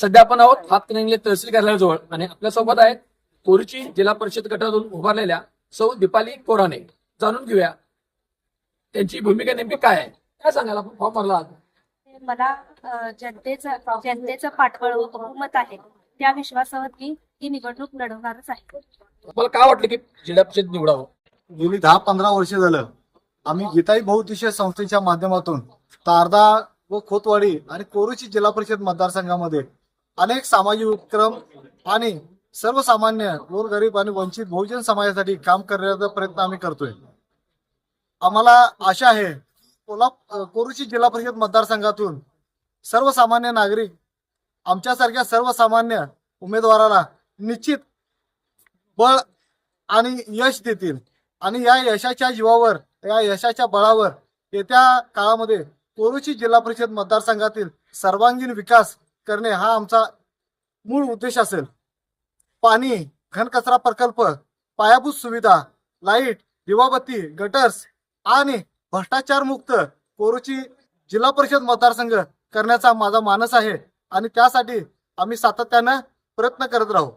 सध्या आपण आहोत हातकणंगले तहसील कार्यालयाजवळ आणि आपल्यासोबत आहेत कोरीची जिल्हा परिषद गटातून उभारलेल्या सौ दीपाली कोराणे. जाणून घेऊया त्यांची भूमिका नेमकी काय आहे. काय सांगाल आपण फॉर्म भरला आहात? मला जनतेचं पाठबळ व बहुमत आहे त्या विश्वासावर मी ही निवडणूक लढवणारच आहे. तुम्हाला काय वाटलं की जिल्हा परिषद निवडावं? गेली 10-15 वर्ष झालं आम्ही गीताई बहुउद्देशीय संस्थेच्या माध्यमातून तारदा व खोतवाडी आणि कोरोची जिल्हा परिषद मतदारसंघामध्ये अनेक सामाजिक उपक्रम आणि सर्वसामान्य गोरगरीब आणि वंचित बहुजन समाजासाठी काम करण्याचा प्रयत्न आम्ही करतोय. आम्हाला आशा आहे कोरोची जिल्हा परिषद मतदारसंघातून सर्वसामान्य नागरिक आमच्यासारख्या सर्वसामान्य उमेदवाराला निश्चित बळ आणि यश देतील आणि या यशाच्या जीवावर या यशाच्या बळावर येत्या काळामध्ये कोरोची जिल्हा परिषद मतदारसंघातील सर्वांगीण विकास करणे हा आमचा मूळ उद्देश असेल. पाणी, घनकचरा प्रकल्प, पायाभूत सुविधा, लाईट, दिवाबत्ती, गटर्स आणि भ्रष्टाचार मुक्त कोरोची जिल्हा परिषद मतदारसंघ करण्याचा माझा मानस आहे आणि त्यासाठी आम्ही सातत्यानं प्रयत्न करत राहू.